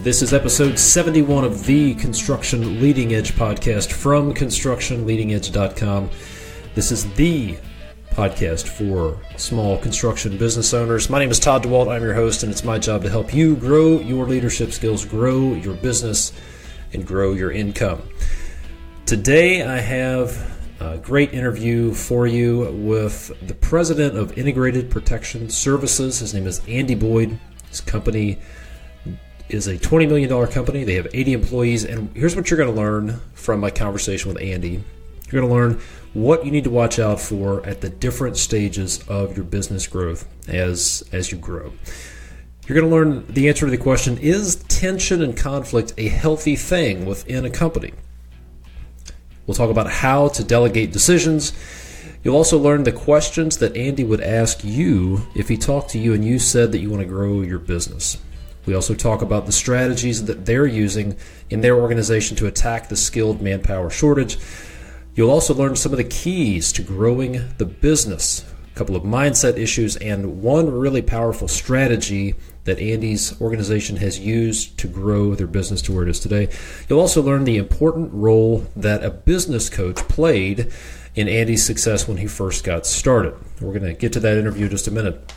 This is episode 71 of the Construction Leading Edge podcast from constructionleadingedge.com. This is the podcast for small construction business owners. My name is Todd DeWalt. I'm your host, and it's my job to help you grow your leadership skills, grow your business, and grow your income. Today, I have a great interview for you with the president of Integrated Protection Services. His name is Andy Boyd. His company is a $20 million company. They have 80 employees, and here's what you're going to learn from my conversation with Andy. You're going to learn what you need to watch out for at the different stages of your business growth as you grow. You're going to learn the answer to the question, is tension and conflict a healthy thing within a company? We'll talk about how to delegate decisions. You'll also learn the questions that Andy would ask you if he talked to you and you said that you want to grow your business. We also talk about the strategies that they're using in their organization to attack the skilled manpower shortage. You'll also learn some of the keys to growing the business, a couple of mindset issues, and one really powerful strategy that Andy's organization has used to grow their business to where it is today. You'll also learn the important role that a business coach played in Andy's success when he first got started. We're going to get to that interview in just a minute.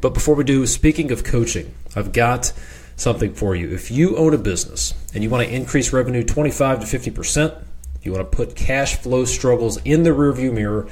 But before we do, speaking of coaching, I've got something for you. If you own a business and you want to increase revenue 25 to 50%, you want to put cash flow struggles in the rearview mirror,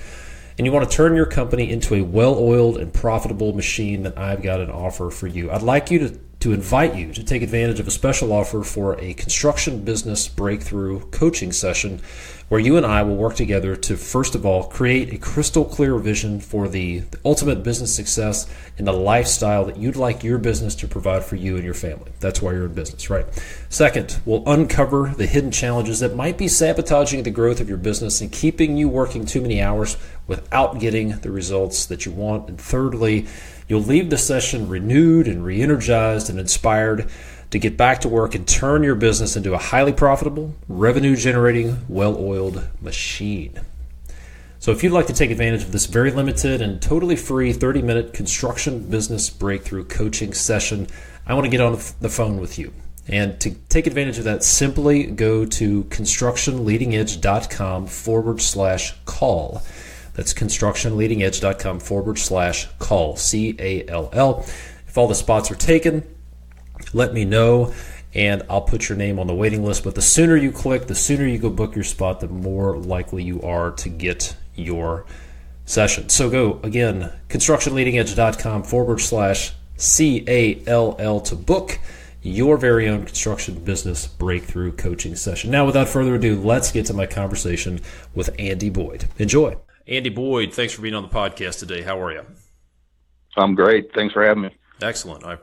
and you want to turn your company into a well-oiled and profitable machine, then I've got an offer for you. I'd like you to invite you to take advantage of a special offer for a construction business breakthrough coaching session where you and I will work together to, first of all, create a crystal clear vision for the ultimate business success and the lifestyle that you'd like your business to provide for you and your family. That's why you're in business, right? Second, we'll uncover the hidden challenges that might be sabotaging the growth of your business and keeping you working too many hours without getting the results that you want. And thirdly, you'll leave the session renewed and re-energized and inspired to get back to work and turn your business into a highly profitable, revenue-generating, well-oiled machine. So if you'd like to take advantage of this very limited and totally free 30-minute construction business breakthrough coaching session, I want to get on the phone with you. And to take advantage of that, simply go to constructionleadingedge.com/call. That's constructionleadingedge.com/call, CALL. If all the spots are taken, let me know, and I'll put your name on the waiting list. But the sooner you click, the sooner you go book your spot, the more likely you are to get your session. So go, again, constructionleadingedge.com/CALL to book your very own construction business breakthrough coaching session. Now, without further ado, let's get to my conversation with Andy Boyd. Enjoy. Andy Boyd, thanks for being on the podcast today. How are you? I'm great. Thanks for having me. Excellent. I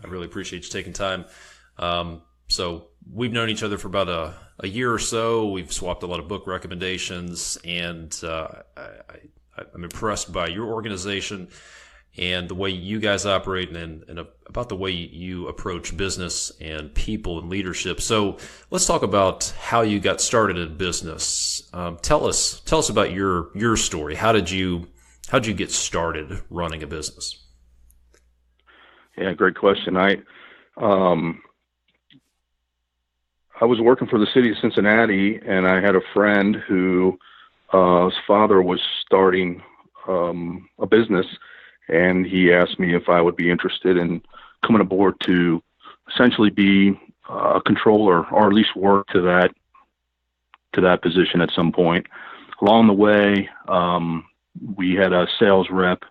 really appreciate you taking time. So we've known each other for about a year or so. We've swapped a lot of book recommendations, and I'm impressed by your organization and the way you guys operate and about the way you approach business and people and leadership. So let's talk about how you got started in business. Tell us about your story. How did you get started running a business? Yeah, great question. I was working for the city of Cincinnati, and I had a friend who his father was starting a business, and he asked me if I would be interested in coming aboard to essentially be a controller, or at least work to that position at some point. Along the way, we had a sales rep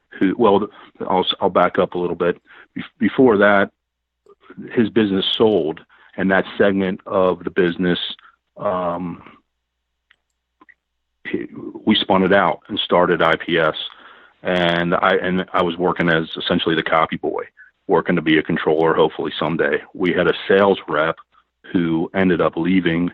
who, well, I'll back up a little bit. Before that, his business sold, and that segment of the business, we spun it out and started IPS. And I was working as essentially the copy boy, working to be a controller, hopefully someday. We had a sales rep who ended up leaving,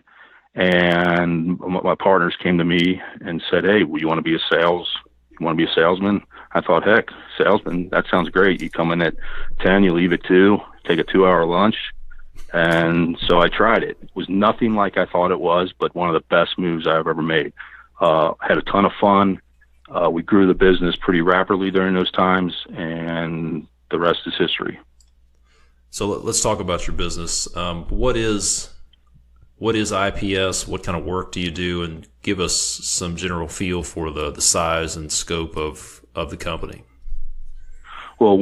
and my partners came to me and said, "Hey, you want to be a salesman?" I thought, heck, salesman, that sounds great. You come in at 10, you leave at 2, take a 2-hour lunch. And so I tried it. It was nothing like I thought it was, but one of the best moves I've ever made. Had a ton of fun. We grew the business pretty rapidly during those times, and the rest is history. So let's talk about your business. What is IPS? What kind of work do you do? And give us some general feel for the size and scope of the company. Well,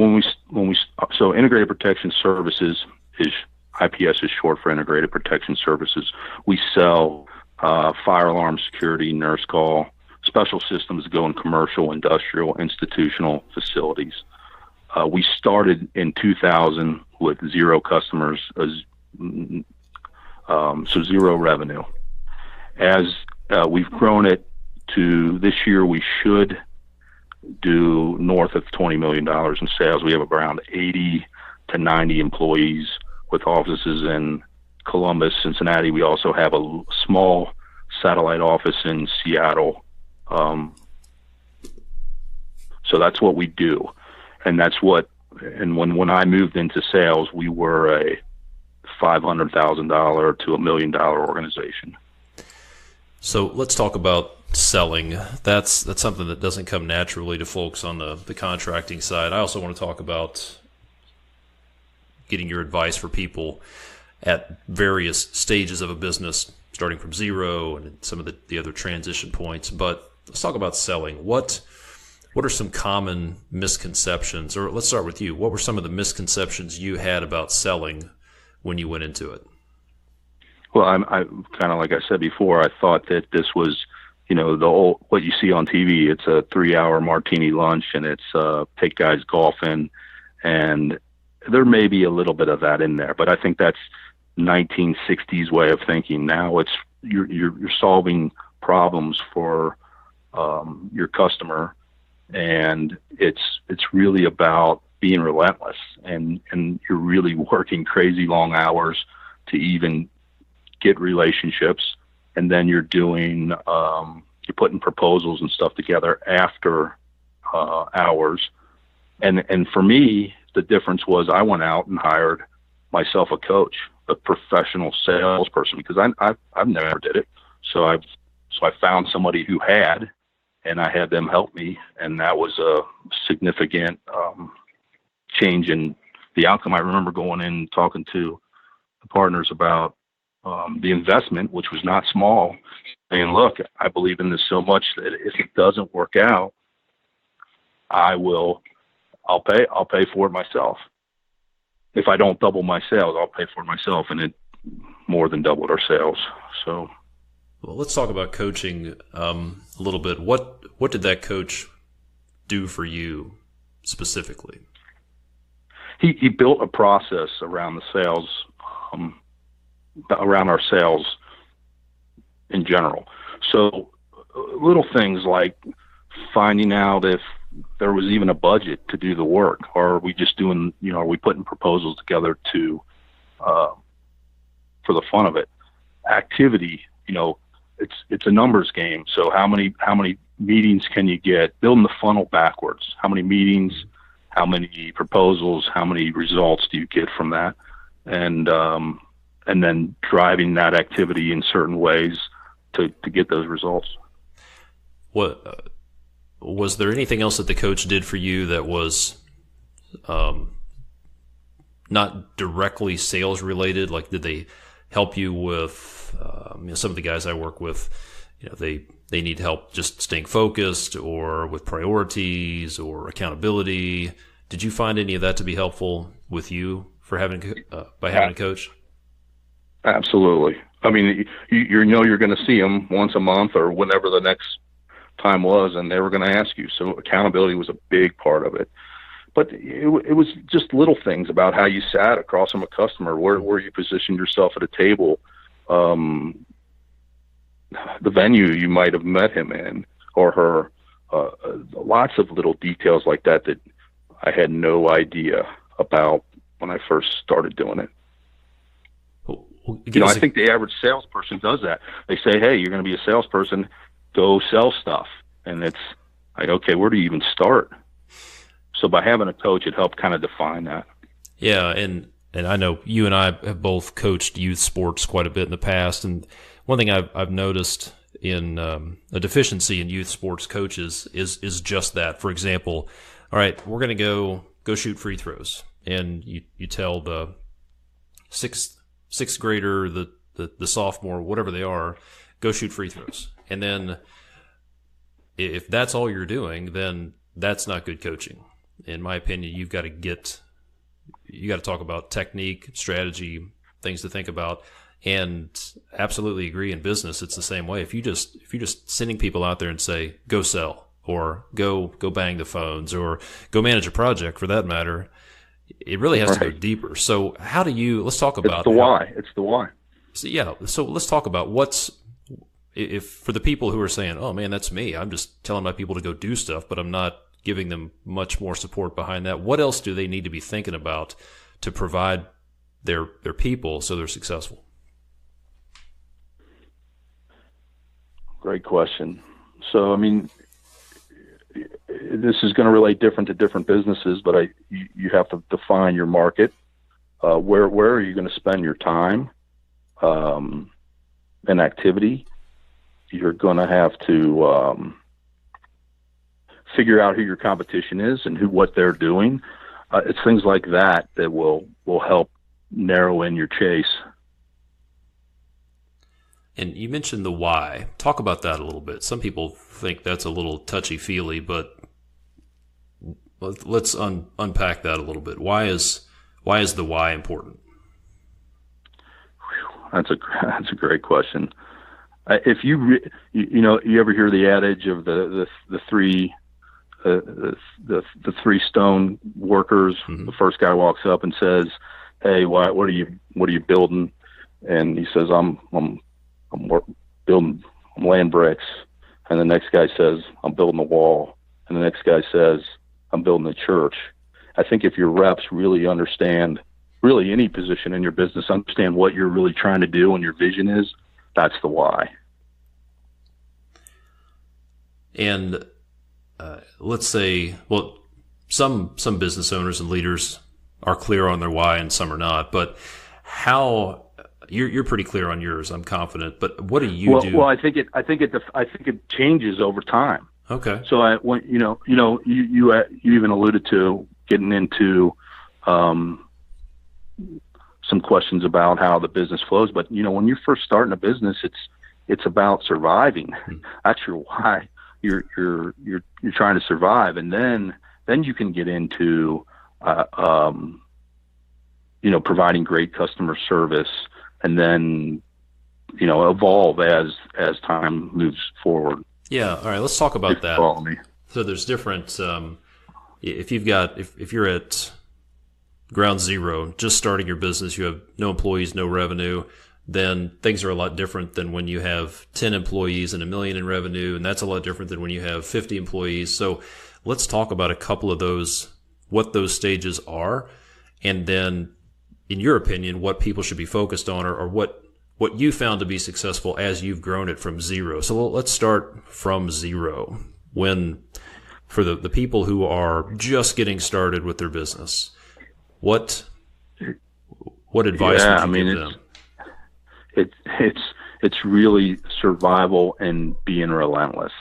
so Integrated Protection Services is IPS is short for Integrated Protection Services. We sell fire alarm security, nurse call, special systems that go in commercial, industrial, institutional facilities. We started in 2000 with 0 customers, so 0 revenue. As we've grown it to this year, we should do north of $20 million in sales. We have around 80 to 90 employees with offices in Columbus, Cincinnati. We also have a small satellite office in Seattle. So that's what we do. And when I moved into sales, we were a $500,000 to $1 million organization. So let's talk about selling. That's something that doesn't come naturally to folks on the contracting side. I also want to talk about getting your advice for people at various stages of a business, starting from 0 and some of the other transition points. But let's talk about selling. What are some common misconceptions? Or let's start with you. What were some of the misconceptions you had about selling when you went into it? Well, I kind of, like I said before, I thought that this was, what you see on TV. It's a 3-hour martini lunch, and it's take guys golfing, and there may be a little bit of that in there, but I think that's 1960s way of thinking. Now it's you're solving problems for your customer, and it's really about being relentless, and you're really working crazy long hours to even get relationships, and then you're doing you're putting proposals and stuff together after hours. And for me, the difference was I went out and hired myself a coach, a professional salesperson, because I've never did it. So I found somebody who had, and I had them help me, and that was a significant change in the outcome. I remember going in and talking to the partners about the investment, which was not small, saying, look, I believe in this so much that if it doesn't work out, I'll pay for it myself. If I don't double my sales, I'll pay for it myself. And it more than doubled our sales. So, well, let's talk about coaching a little bit. What did that coach do for you specifically? He built a process around the sales, around our sales in general. So little things like finding out if there was even a budget to do the work, or are we just doing, are we putting proposals together to, for the fun of it? Activity, it's a numbers game. So how many meetings can you get? Building the funnel backwards. How many meetings, how many proposals, how many results do you get from that? And then driving that activity in certain ways to get those results. What was there anything else that the coach did for you that was not directly sales related? Like, did they help you with some of the guys I work with? They need help just staying focused, or with priorities or accountability. Did you find any of that to be helpful with you for having a coach? Absolutely. I mean, you're going to see them once a month or whenever the next time was, and they were going to ask you. So accountability was a big part of it. But it was just little things about how you sat across from a customer, where you positioned yourself at a table, the venue you might have met him in or her, lots of little details like that I had no idea about when I first started doing it. I think the average salesperson does that. They say, hey, you're going to be a salesperson, go sell stuff. And it's like, okay, where do you even start? So by having a coach, it helped kind of define that. Yeah, and I know you and I have both coached youth sports quite a bit in the past. And one thing I've noticed in a deficiency in youth sports coaches is just that. For example, all right, we're going to go shoot free throws. And you tell the sixth grader, the sophomore, whatever they are, go shoot free throws. And then if that's all you're doing, then that's not good coaching. In my opinion, you got to talk about technique, strategy, things to think about. And absolutely agree, in business it's the same way. If you're just sending people out there and say, go sell, or go bang the phones, or go manage a project for that matter, it really has to go deeper. So let's talk about It's the why. So, yeah. So let's talk about if for the people who are saying, oh man, that's me, I'm just telling my people to go do stuff, but I'm not giving them much more support behind that. What else do they need to be thinking about to provide their people so they're successful? Great question. So, I mean, this is going to relate different to different businesses, but you have to define your market. Where are you going to spend your time and activity? You're going to have to figure out who your competition is and what they're doing. It's things like that will help narrow in your chase. And you mentioned the why. Talk about that a little bit. Some people think that's a little touchy-feely, but let's unpack that a little bit. Why is the why important? That's a great question. If you ever hear the adage of the three stone workers? Mm-hmm. The first guy walks up and says, "Hey, what are you building?" And he says, "I'm laying bricks." And the next guy says, "I'm building a wall." And the next guy says, "I'm building a church." I think if your reps really understand, really any position in your business, understand what you're really trying to do and your vision is, that's the why. And let's say, well, some business owners and leaders are clear on their why and some are not, but how... You're pretty clear on yours, I'm confident. But what do you do? Well, I think it changes over time. Okay. So you even alluded to getting into some questions about how the business flows. But when you're first starting a business, it's about surviving. Mm-hmm. That's your why. You're trying to survive, and then you can get into providing great customer service. And then, evolve as time moves forward. Yeah. All right. Let's talk about that. Follow me. So there's different. If you're at ground zero, just starting your business, you have no employees, no revenue, then things are a lot different than when you have 10 employees and $1 million in revenue, and that's a lot different than when you have 50 employees. So let's talk about a couple of those, what those stages are, and then, in your opinion, what people should be focused on, or what you found to be successful as you've grown it from zero. So let's start from zero. For the people who are just getting started with their business, what advice would you give them? It's really survival and being relentless.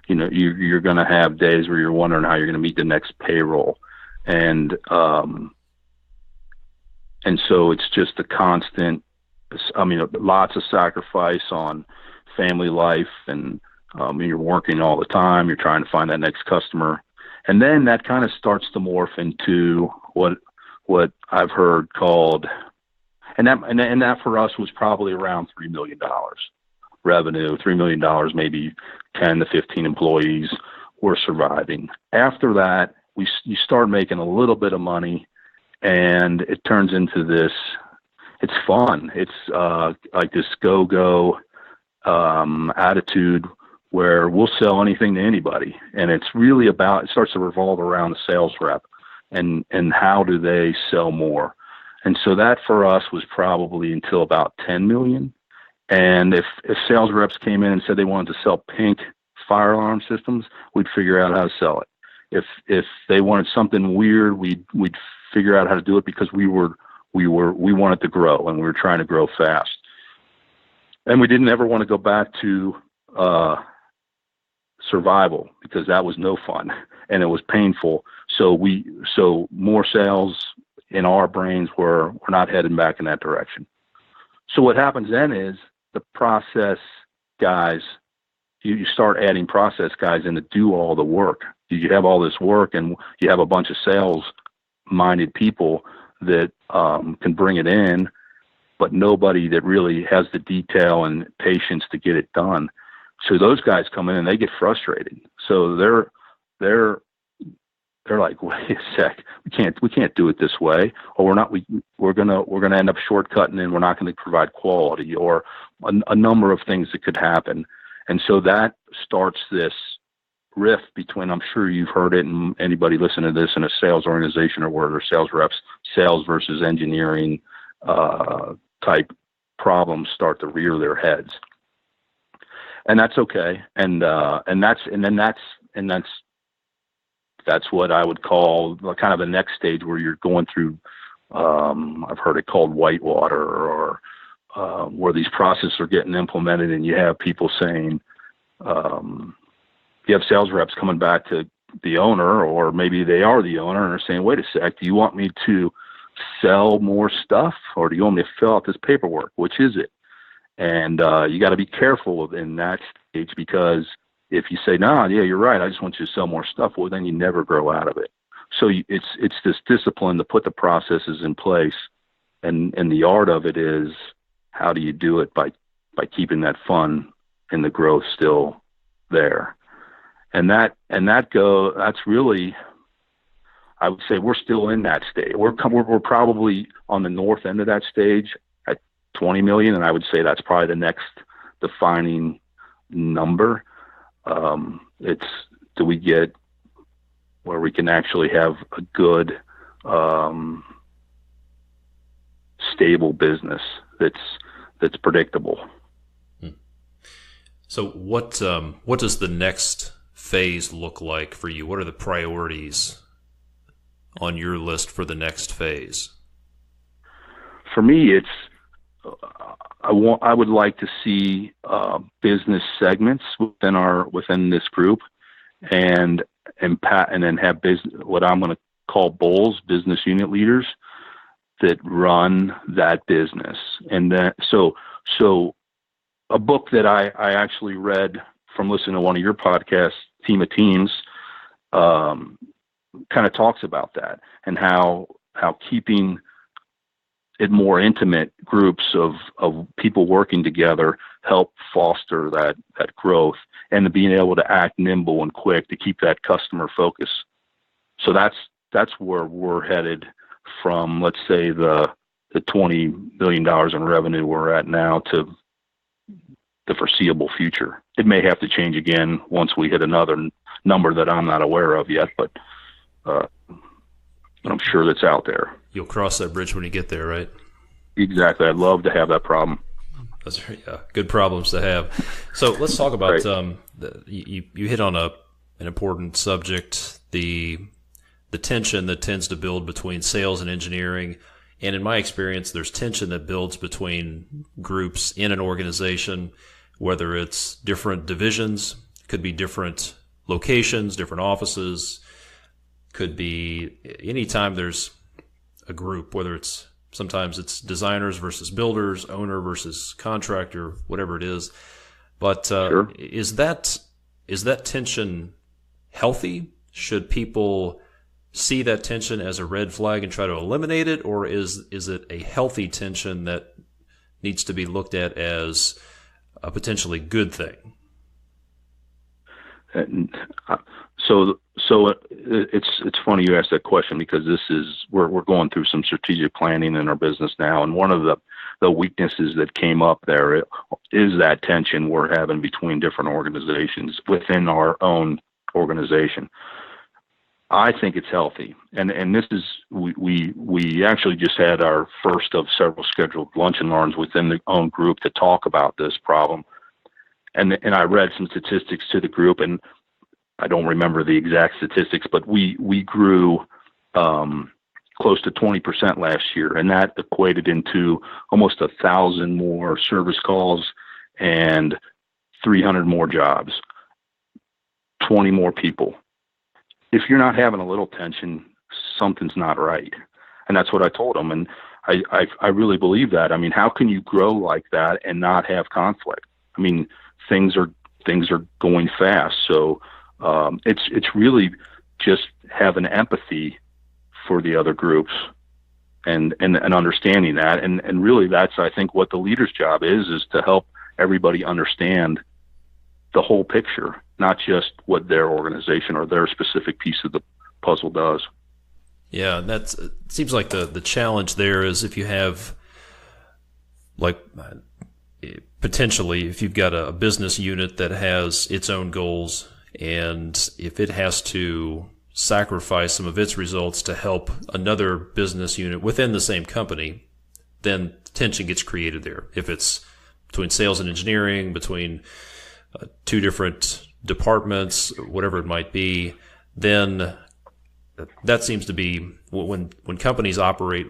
You're going to have days where you're wondering how you're going to meet the next payroll, and so it's just a constant, lots of sacrifice on family life, and you're working all the time. You're trying to find that next customer. And then that kind of starts to morph into what I've heard called, and that for us was probably around $3 million revenue, $3 million, maybe 10 to 15 employees were surviving. After that, you start making a little bit of money, and it turns into this, it's fun. It's like this go attitude where we'll sell anything to anybody. And it's really it starts to revolve around the sales rep and how do they sell more. And so that for us was probably until about 10 million. And if sales reps came in and said they wanted to sell pink fire alarm systems, we'd figure out how to sell it. If they wanted something weird, we'd figure out how to do it, because we wanted to grow, and we were trying to grow fast. And we didn't ever want to go back to survival, because that was no fun and it was painful. So more sales in our brains we're not heading back in that direction. So what happens then is the process guys, you start adding process guys in to do all the work. You have all this work, and you have a bunch of sales-minded people that can bring it in, but nobody that really has the detail and patience to get it done. So those guys come in and they get frustrated. So they're like, wait a sec, we can't do it this way, or we're gonna end up shortcutting, and we're not going to provide quality, or a number of things that could happen. And so that starts this rift between, I'm sure you've heard it, and anybody listening to this in a sales organization or where there's sales reps, sales versus engineering type problems start to rear their heads. And that's okay. That's what I would call kind of the next stage, where you're going through, I've heard it called whitewater, or where these processes are getting implemented, and you have people saying, you have sales reps coming back to the owner, or maybe they are the owner, and are saying, wait a sec, do you want me to sell more stuff, or do you want me to fill out this paperwork? Which is it? And you got to be careful in that stage, because if you say, no, yeah, you're right, I just want you to sell more stuff, well, then you never grow out of it. So it's this discipline to put the processes in place, and the art of it is, how do you do it by keeping that fun and the growth still there? And that's really, I would say we're still in that stage. We're probably on the north end of that stage at 20 million, and I would say that's probably the next defining number. It's, do we get where we can actually have a good, stable business that's predictable. So what does the next phase look like for you? What are the priorities on your list for the next phase? For me, it's, I would like to see business segments within this group, and then have what I'm going to call BULLs, business unit leaders, that run that business. And then so a book that I actually read from listening to one of your podcasts, Team of Teams, kind of talks about that, and how keeping it more intimate groups of people working together help foster that growth, and being able to act nimble and quick to keep that customer focus. So that's where we're headed from, let's say, the $20 billion in revenue we're at now to the foreseeable future. It may have to change again once we hit another number that I'm not aware of yet, but I'm sure that's out there. You'll cross that bridge when you get there, right? Exactly. I'd love to have that problem. Those are good problems to have. So let's talk about, you hit on an important subject, the tension that tends to build between sales and engineering. And in my experience, there's tension that builds between groups in an organization, whether it's different divisions, could be different locations, different offices, could be anytime there's a group, whether it's, sometimes it's designers versus builders, owner versus contractor, whatever it is. But Sure. Is that tension healthy? Should people see that tension as a red flag and try to eliminate it, or is it a healthy tension that needs to be looked at as a potentially good thing? And so it's funny you asked that question, because we're going through some strategic planning in our business now, and one of the weaknesses that came up there is that tension we're having between different organizations within our own organization. I think it's healthy, and this is, we actually just had our first of several scheduled lunch and learns within the own group to talk about this problem, and I read some statistics to the group, and I don't remember the exact statistics, but we grew close to 20% last year, and that equated into almost 1,000 more service calls and 300 more jobs, 20 more people. If you're not having a little tension, something's not right. And that's what I told them. And I really believe that. I mean, how can you grow like that and not have conflict? I mean, things are going fast. So it's really just having empathy for the other groups and understanding that. And really that's, I think, what the leader's job is to help everybody understand the whole picture, not just what their organization or their specific piece of the puzzle does. Yeah, it seems like the challenge there is if you have, like, potentially if you've got a business unit that has its own goals, and if it has to sacrifice some of its results to help another business unit within the same company, then tension gets created there. If it's between sales and engineering, between two different departments, whatever it might be, then that seems to be when companies operate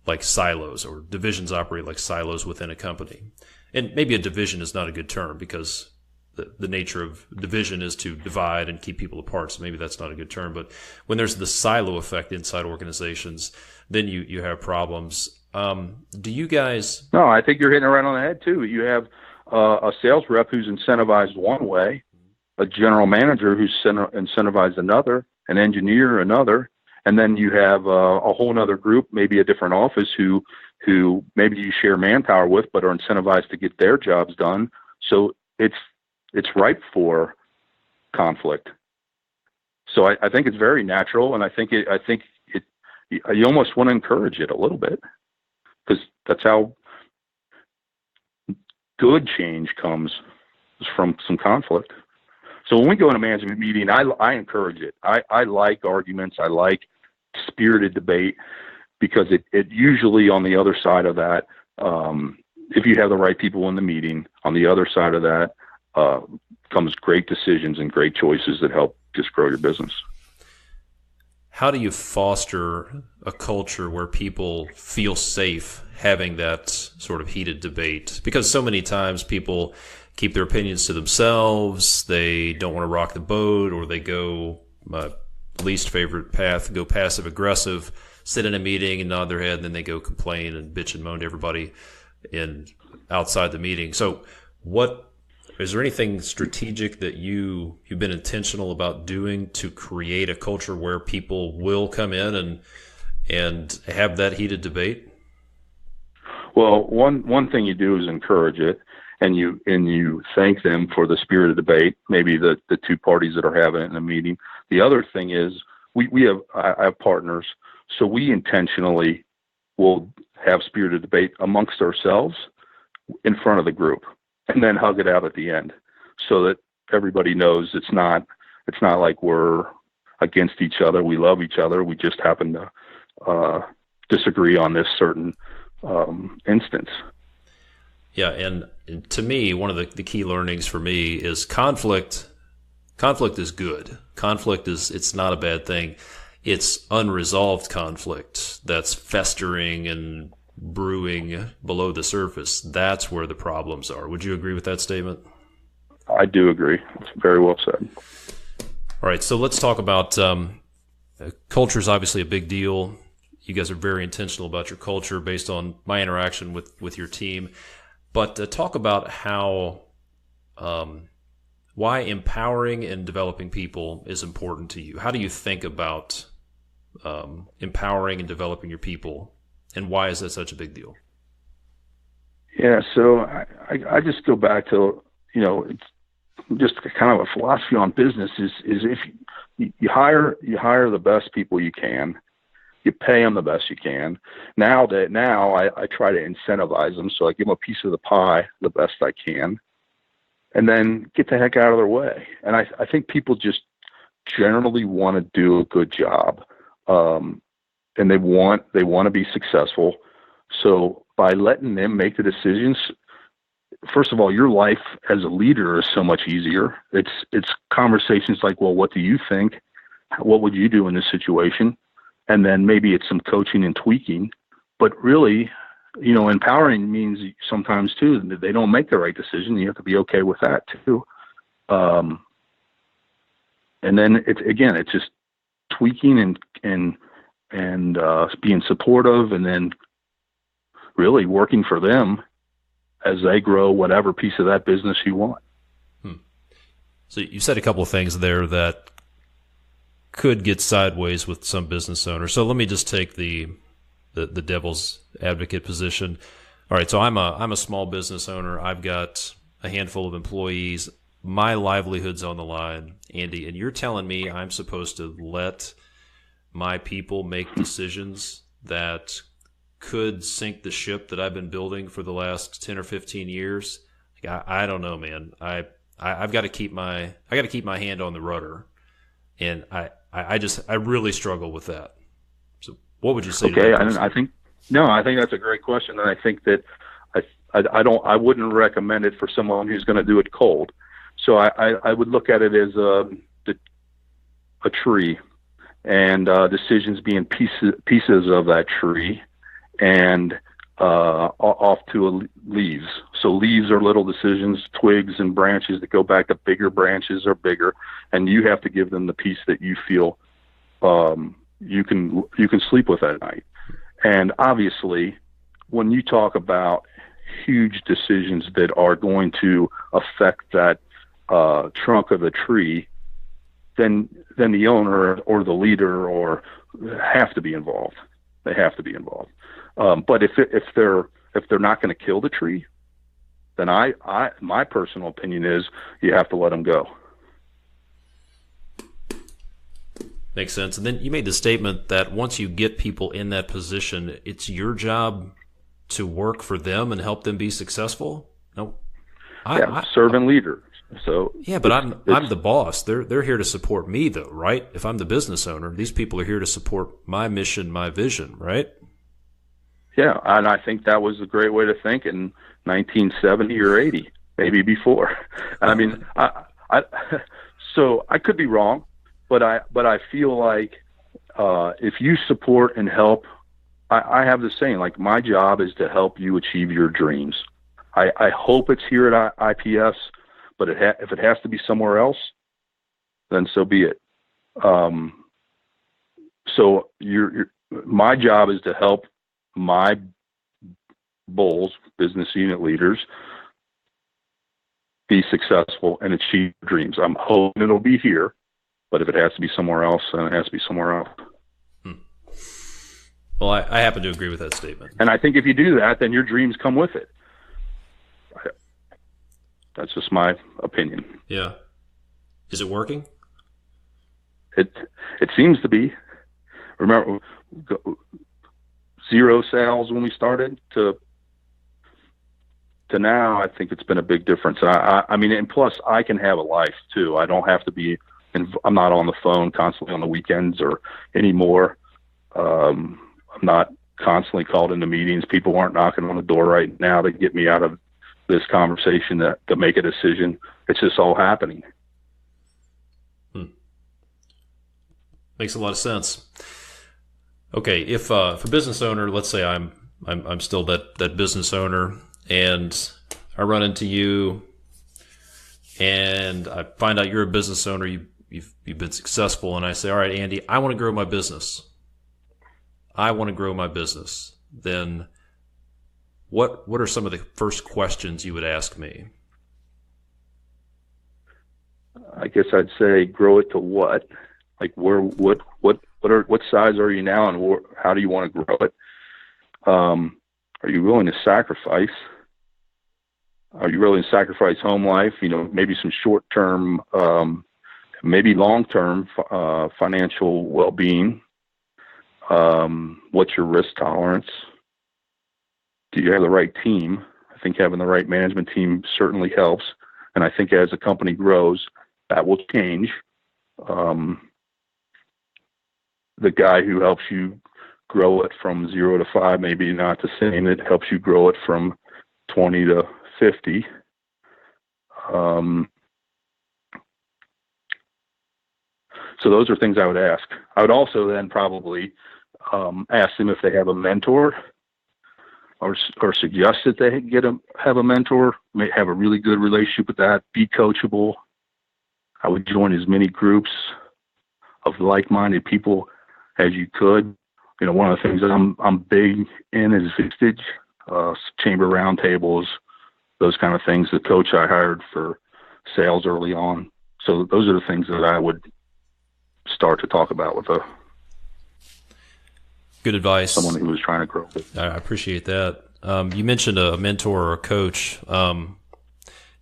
like silos, or divisions operate like silos within a company. And maybe a division is not a good term, because the nature of division is to divide and keep people apart. So maybe that's not a good term. But when there's the silo effect inside organizations, then you have problems. Do you guys? No, I think you're hitting it right on the head too. You have a sales rep who's incentivized one way, a general manager who's incentivized another, an engineer another, and then you have a whole other group, maybe a different office, who maybe you share manpower with, but are incentivized to get their jobs done. So it's ripe for conflict. So I think it's very natural, and I think you almost want to encourage it a little bit, because that's how good change comes, from some conflict. So when we go in a management meeting, I encourage it. I like arguments. I like spirited debate, because it usually, on the other side of that, if you have the right people in the meeting, on the other side of that comes great decisions and great choices that help just grow your business. How do you foster a culture where people feel safe having that sort of heated debate? Because so many times people keep their opinions to themselves, they don't want to rock the boat, or they go least favorite path, go passive aggressive, sit in a meeting and nod their head, and then they go complain and bitch and moan to everybody outside the meeting. So is there anything strategic that you've been intentional about doing to create a culture where people will come in and have that heated debate? Well, one thing you do is encourage it, and you thank them for the spirit of debate, maybe the two parties that are having it in a meeting. The other thing is I have partners, so we intentionally will have spirited debate amongst ourselves in front of the group, and then hug it out at the end, so that everybody knows it's not like we're against each other. We love each other. We just happen to disagree on this certain instance. Yeah, and to me, one of the key learnings for me is conflict. Conflict is good. It's not a bad thing. It's unresolved conflict that's festering and brewing below the surface. That's where the problems are. Would you agree with that statement? I do agree. It's very well said. All right, so let's talk about culture is obviously a big deal. You guys are very intentional about your culture based on my interaction with your team. But talk about why empowering and developing people is important to you. How do you think about empowering and developing your people, and why is that such a big deal? Yeah, so I just go back to, it's just kind of a philosophy on business is if you hire the best people you can, you pay them the best you can. Now I try to incentivize them, so I give them a piece of the pie the best I can, and then get the heck out of their way. And I think people just generally want to do a good job, and they want to be successful. So by letting them make the decisions, first of all, your life as a leader is so much easier. It's conversations like, well, what do you think? What would you do in this situation? And then maybe it's some coaching and tweaking, but really, empowering means sometimes too that they don't make the right decision. You have to be okay with that too. And then it's just tweaking and and being supportive, and then really working for them as they grow whatever piece of that business you want. So you said a couple of things there that could get sideways with some business owners. So let me just take the devil's advocate position. All right, so I'm a small business owner. I've got a handful of employees. My livelihood's on the line, Andy, and you're telling me I'm supposed to let my people make decisions that could sink the ship that I've been building for the last 10 or 15 years? I don't know, man. I've got to keep my hand on the rudder, and I really struggle with that. So what would you say? Okay, to that? I think that's a great question, and I think that I wouldn't recommend it for someone who's going to do it cold. So I would look at it as a tree, and decisions being pieces of that tree, and off to leaves. So leaves are little decisions, twigs and branches that go back to bigger branches are bigger, and you have to give them the piece that you feel you can sleep with at night. And obviously, when you talk about huge decisions that are going to affect that trunk of the tree, then the owner or the leader or have to be involved. They have to be involved. But if they're not going to kill the tree, then my personal opinion is you have to let them go. Makes sense. And then you made the statement that once you get people in that position, it's your job to work for them and help them be successful. No, servant leader. So yeah, but I'm the boss. They're here to support me, though, right? If I'm the business owner, these people are here to support my mission, my vision, right? Yeah, and I think that was a great way to think in 1970 or 80, maybe before. I mean, so I could be wrong, but I feel like if you support and help, I have the saying, like, my job is to help you achieve your dreams. I hope it's here at IPS, but if it has to be somewhere else, then so be it. So my job is to help my bulls, business unit leaders, be successful and achieve dreams. I'm hoping it'll be here, but if it has to be somewhere else, then it has to be somewhere else. Well, I happen to agree with that statement. And I think if you do that, then your dreams come with it. That's just my opinion. Yeah. Is it working? It seems to be. Remember, 0 sales when we started to now. I think it's been a big difference. I mean, and plus I can have a life too. I don't have to be. I'm not on the phone constantly on the weekends or anymore. I'm not constantly called into meetings. People aren't knocking on the door right now to get me out of this conversation to make a decision. It's just all happening. Makes a lot of sense. Okay, if a business owner, let's say I'm still that business owner, and I run into you, and I find out you're a business owner, you've been successful, and I say, all right, Andy, I want to grow my business. Then what are some of the first questions you would ask me? I guess I'd say grow it to what? Like what size are you now, and how do you want to grow it? Are you willing to sacrifice? Are you willing to sacrifice home life? Maybe some short-term, maybe long-term financial well-being. What's your risk tolerance? Do you have the right team? I think having the right management team certainly helps. And I think as a company grows, that will change. The guy who helps you grow it from 0 to 5, maybe not the same. It helps you grow it from 20 to 50. So those are things I would ask. I would also then probably ask them if they have a mentor, or suggest that they have a mentor, may have a really good relationship with that, be coachable. I would join as many groups of like-minded people as you could. one of the things that I'm big in is Vistage, chamber roundtables, those kind of things. The coach I hired for sales early on. So those are the things that I would start to talk about with good advice. Someone who was trying to grow. I appreciate that. You mentioned a mentor or a coach.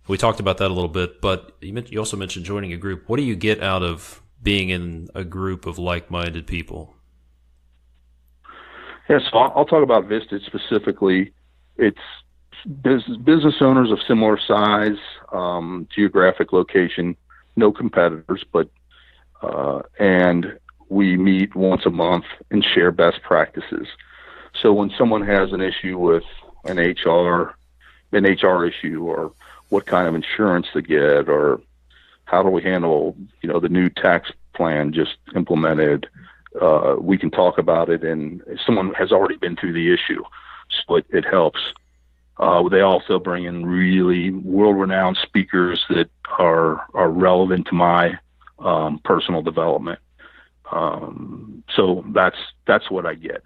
We talked about that a little bit, but you also mentioned joining a group. What do you get out of being in a group of like-minded people? Yeah, so I'll talk about Vistage specifically. It's business owners of similar size, geographic location, no competitors, but and we meet once a month and share best practices. So when someone has an issue with an HR issue, or what kind of insurance to get, or how do we handle, the new tax plan just implemented, we can talk about it, and someone has already been through the issue, so it helps. They also bring in really world-renowned speakers that are relevant to my personal development. So that's what I get.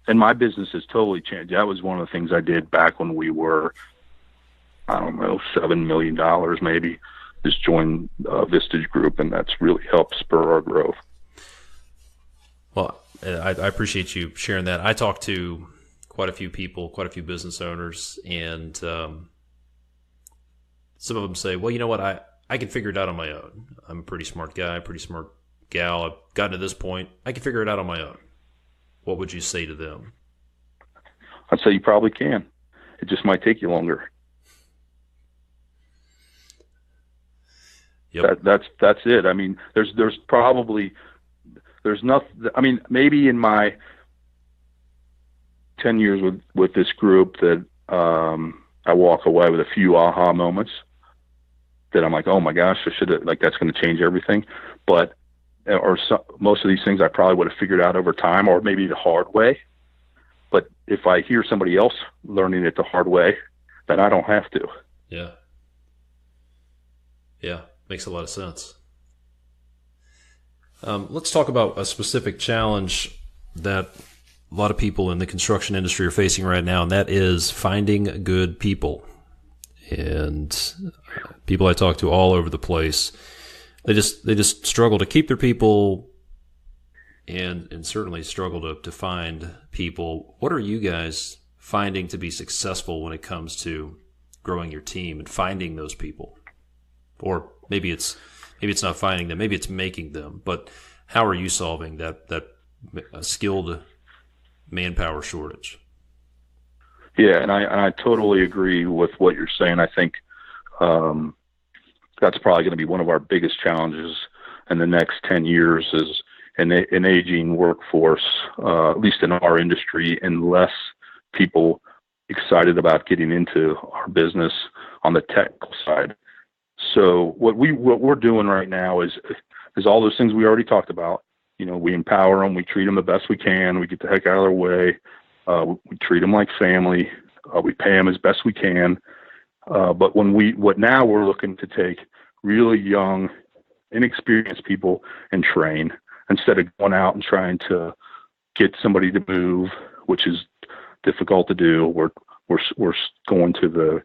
And my business has totally changed. That was one of the things I did back when we were, I don't know, $7 million maybe, just join Vistage Group, and that's really helped spur our growth. Well, I appreciate you sharing that. I talked to quite a few people, quite a few business owners, and some of them say, well, you know what, I can figure it out on my own. I'm a pretty smart guy, pretty smart gal. I've gotten to this point. I can figure it out on my own. What would you say to them? I'd say you probably can. It just might take you longer. Yep. That's it. I mean, there's nothing. I mean, maybe in my 10 years with this group that I walk away with a few aha moments that I'm like, oh my gosh, I should have, that's going to change everything. But most of these things I probably would have figured out over time, or maybe the hard way. But if I hear somebody else learning it the hard way, then I don't have to. Yeah, makes a lot of sense. Let's talk about a specific challenge that a lot of people in the construction industry are facing right now, and that is finding good people. And people I talk to all over the place, they just struggle to keep their people, and certainly struggle to find people. What are you guys finding to be successful when it comes to growing your team and finding those people? Or maybe it's not finding them, maybe it's making them. But how are you solving that skilled manpower shortage? Yeah, and I totally agree with what you're saying. I think that's probably going to be one of our biggest challenges in the next 10 years is an aging workforce, at least in our industry, and less people excited about getting into our business on the technical side. So what we're doing right now is all those things we already talked about. We empower them, we treat them the best we can, we get the heck out of their way, we treat them like family, we pay them as best we can. But now we're looking to take really young, inexperienced people and train, instead of going out and trying to get somebody to move, which is difficult to do. We're going to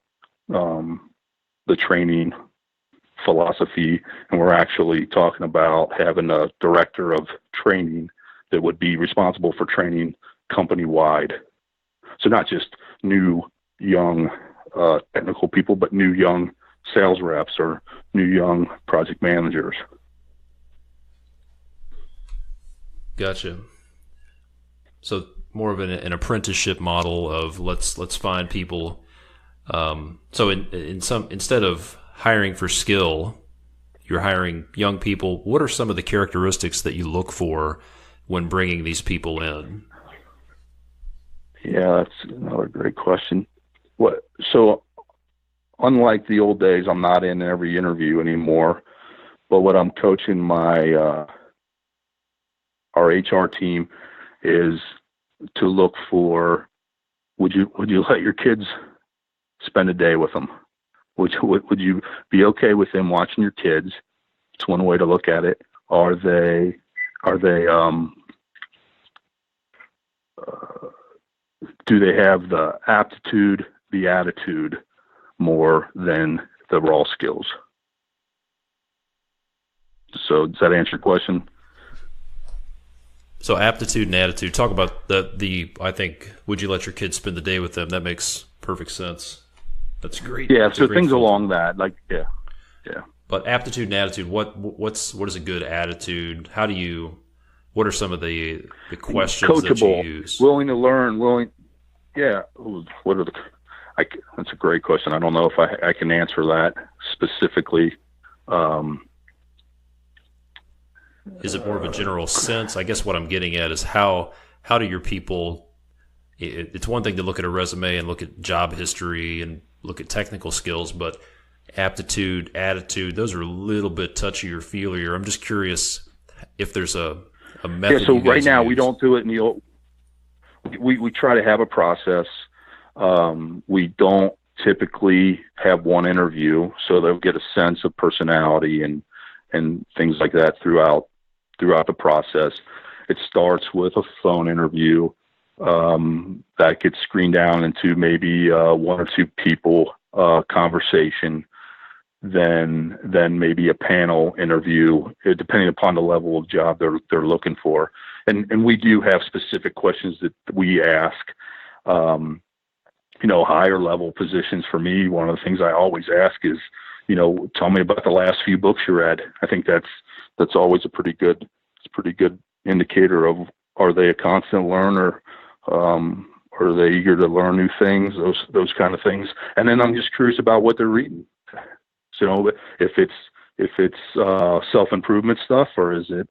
the training philosophy, and we're actually talking about having a director of training that would be responsible for training company-wide. So not just new, young technical people, but new, young sales reps or new, young project managers. Gotcha. So more of an apprenticeship model of let's find people. So instead of hiring for skill, you're hiring young people. What are some of the characteristics that you look for when bringing these people in? Yeah, that's another great question. So unlike the old days, I'm not in every interview anymore, but what I'm coaching our HR team is to look for, would you let your kids spend a day with them? Would you be okay with them watching your kids? It's one way to look at it. Are they do they have the aptitude, the attitude more than the raw skills? So does that answer your question? So aptitude and attitude. Talk about I think, would you let your kids spend the day with them? That makes perfect sense. That's great. Yeah, That's so things along that, like, yeah. But aptitude and attitude, what is a good attitude? What are some of the questions Coachable, that you use? willing to learn, yeah. That's a great question. I don't know if I can answer that specifically. Is it more of a general sense? I guess what I'm getting at is how do your people, it's one thing to look at a resume and look at job history and look at technical skills, but aptitude, attitude, those are a little bit touchier, feelier. I'm just curious if there's a method. Yeah, so right now we don't do it in the old, we try to have a process. We don't typically have one interview, so they'll get a sense of personality and things like that throughout the process. It starts with a phone interview that gets screened down into maybe one or two people conversation, then maybe a panel interview, depending upon the level of job they're looking for. And we do have specific questions that we ask. Higher level positions for me, one of the things I always ask is, tell me about the last few books you read. I think that's always a pretty good indicator of, are they a constant learner? Are they eager to learn new things? Those kind of things. And then I'm just curious about what they're reading. So if it's self-improvement stuff, or is it,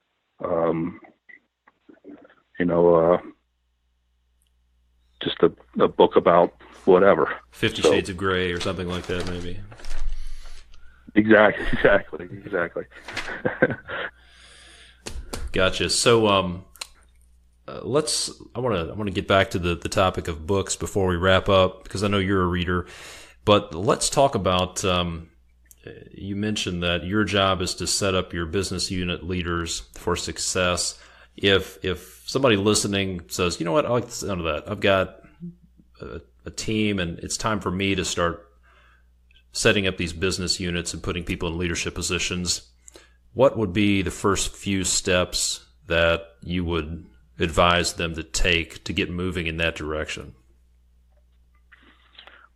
just a book about whatever. 50 Shades of Grey or something like that, maybe. Exactly. Gotcha. So, I want to get back to the topic of books before we wrap up, because I know you're a reader, but let's talk about, you mentioned that your job is to set up your business unit leaders for success. If somebody listening says, you know what, I like the sound of that. I've got a team and it's time for me to start setting up these business units and putting people in leadership positions, what would be the first few steps that you would advise them to take to get moving in that direction?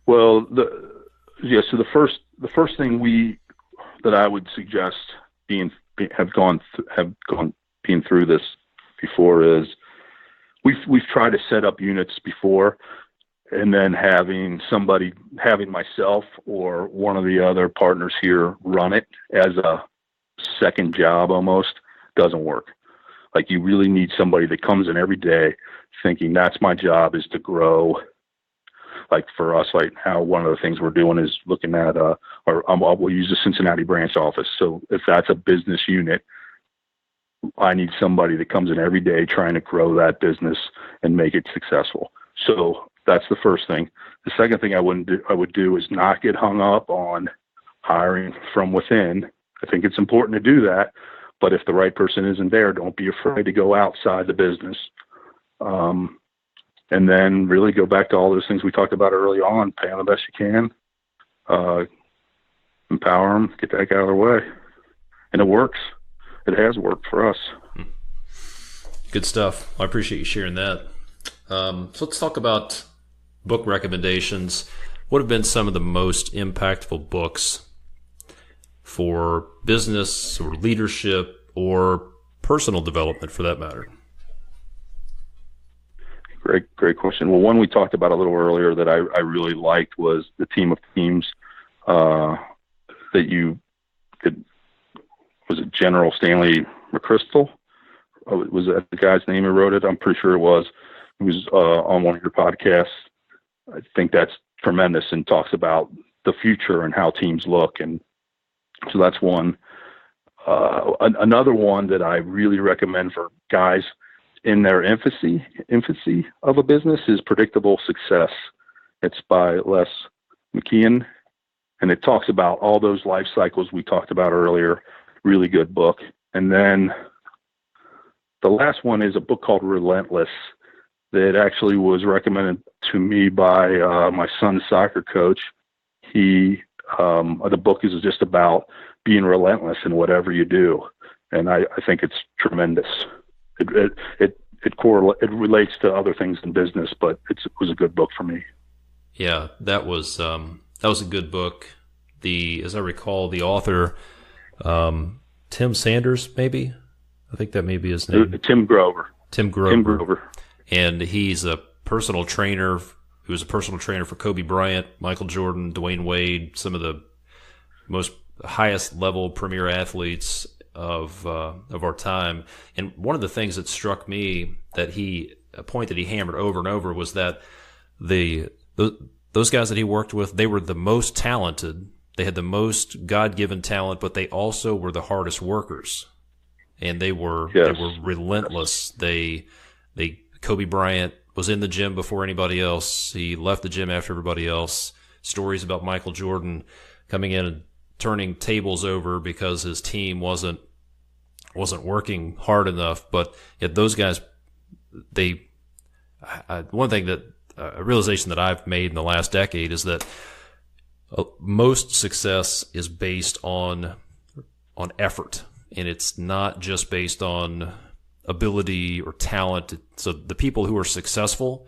Well, so the first thing that I would suggest being through this before is we've tried to set up units before, and then having myself or one of the other partners here run it as a second job almost doesn't work. Like, you really need somebody that comes in every day thinking, that's my job, is to grow. Like for us right now, one of the things we're doing is looking at we'll use the Cincinnati branch office. So if that's a business unit, I need somebody that comes in every day trying to grow that business and make it successful. So that's the first thing. The second thing I would do is not get hung up on hiring from within. I think it's important to do that, but if the right person isn't there, don't be afraid to go outside the business. And then really go back to all those things we talked about early on. Pay them the best you can, empower them, get that guy out of their way. And it works. It has worked for us. Good stuff. I appreciate you sharing that. So let's talk about book recommendations. What have been some of the most impactful books for business or leadership or personal development, for that matter? Great question. Well, one we talked about a little earlier that I really liked was The Team of Teams. Was it General Stanley McChrystal? Was that the guy's name who wrote it? I'm pretty sure it was. He was on one of your podcasts. I think that's tremendous and talks about the future and how teams look. And so that's one. Another one that I really recommend for guys in their infancy of a business is Predictable Success. It's by Les McKeon, and it talks about all those life cycles we talked about earlier. Really good book. And then the last one is a book called Relentless. that actually was recommended to me by my son's soccer coach. The book is just about being relentless in whatever you do, and I think it's tremendous. It relates to other things in business, but it was a good book for me. Yeah, that was a good book. As I recall, the author, Tim Sanders, maybe. I think that may be his name. Tim Grover. Tim Grover. And he's a personal trainer. He was a personal trainer for Kobe Bryant, Michael Jordan, Dwayne Wade, some of the most highest level premier athletes of our time. And one of the things that struck me a point that he hammered over and over was that those guys that he worked with, they were the most talented. They had the most God-given talent, but they also were the hardest workers. And they were relentless. Kobe Bryant was in the gym before anybody else. He left the gym after everybody else. Stories about Michael Jordan coming in and turning tables over because his team wasn't working hard enough. But yet those guys, one thing that a realization that I've made in the last decade is that most success is based on effort, and it's not just based on ability or talent. So the people who are successful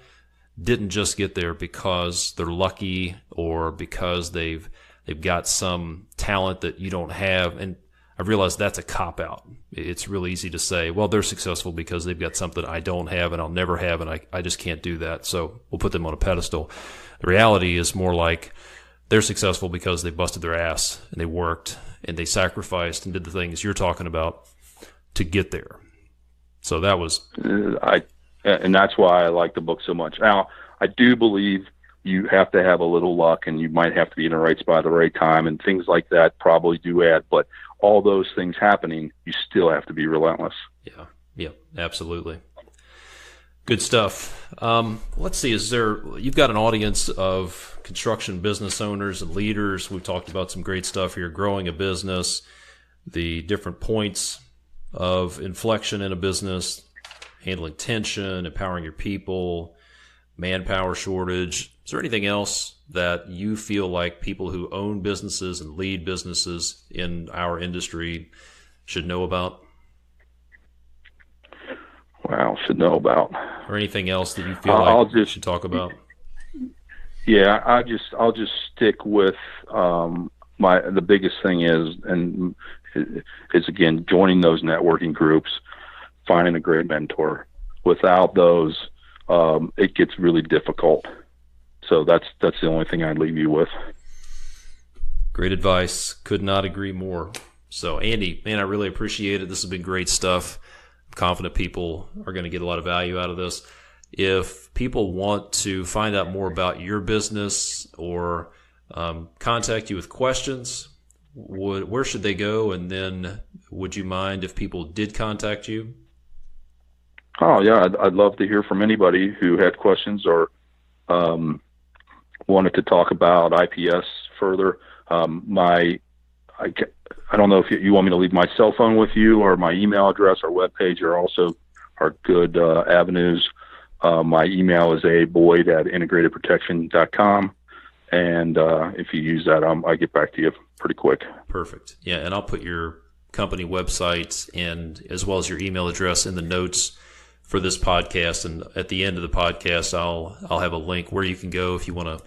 didn't just get there because they're lucky or because they've got some talent that you don't have. And I realized that's a cop-out. It's real easy to say, well, they're successful because they've got something I don't have and I'll never have, and I just can't do that, so we'll put them on a pedestal. The reality is more like they're successful because they busted their ass and they worked and they sacrificed and did the things you're talking about to get there. So that was... and that's why I like the book so much. Now, I do believe you have to have a little luck, and you might have to be in the right spot at the right time, and things like that probably do add. But all those things happening, you still have to be relentless. Yeah, absolutely. Good stuff. Let's see, you've got an audience of construction business owners and leaders. We've talked about some great stuff here, growing a business, the different points of inflection in a business, handling tension, empowering your people, manpower shortage. Is there anything else that you feel like people who own businesses and lead businesses in our industry should know about? Well, should know about. Or anything else that you feel like we should talk about? Yeah, I'll just stick with the biggest thing is again joining those networking groups, finding a great mentor. Without those, it gets really difficult. So that's the only thing I'd leave you with. Great advice. Could not agree more. So Andy, man, I really appreciate it. This has been great stuff. I'm confident people are going to get a lot of value out of this. If people want to find out more about your business or contact you with questions, where should they go? And then would you mind if people did contact you? Oh, yeah. I'd love to hear from anybody who had questions or wanted to talk about IPS further. I don't know if you want me to leave my cell phone with you, or my email address or webpage are good avenues. My email is aboyd@integratedprotection.com. And if you use that, I get back to you pretty quick. Perfect. Yeah, and I'll put your company website and as well as your email address in the notes for this podcast. And at the end of the podcast, I'll have a link where you can go if you want to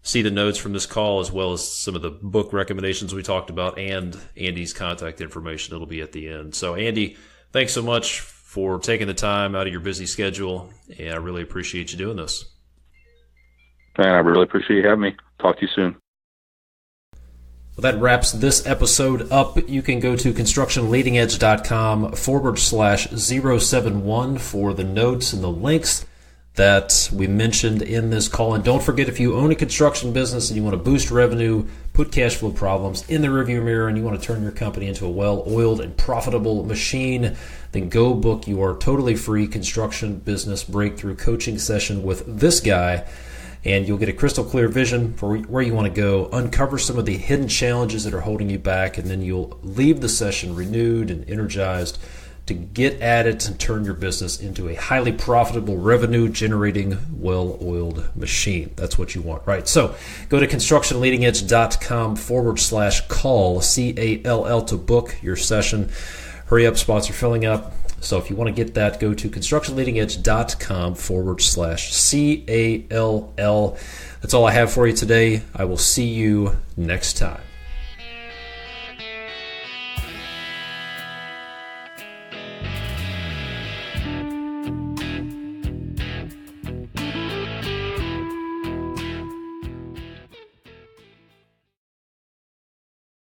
see the notes from this call, as well as some of the book recommendations we talked about and Andy's contact information. It'll be at the end. So Andy, thanks so much for taking the time out of your busy schedule, and I really appreciate you doing this. Man, I really appreciate you having me. Talk to you soon. Well, that wraps this episode up. You can go to constructionleadingedge.com/071 for the notes and the links that we mentioned in this call. And don't forget, if you own a construction business and you want to boost revenue, put cash flow problems in the rearview mirror, and you want to turn your company into a well-oiled and profitable machine, then go book your totally free construction business breakthrough coaching session with this guy. And you'll get a crystal clear vision for where you want to go, uncover some of the hidden challenges that are holding you back, and then you'll leave the session renewed and energized to get at it and turn your business into a highly profitable, revenue-generating, well-oiled machine. That's what you want, right? So go to constructionleadingedge.com/call, CALL, to book your session. Hurry up, spots are filling up. So if you want to get that, go to constructionleadingedge.com/CALL. That's all I have for you today. I will see you next time.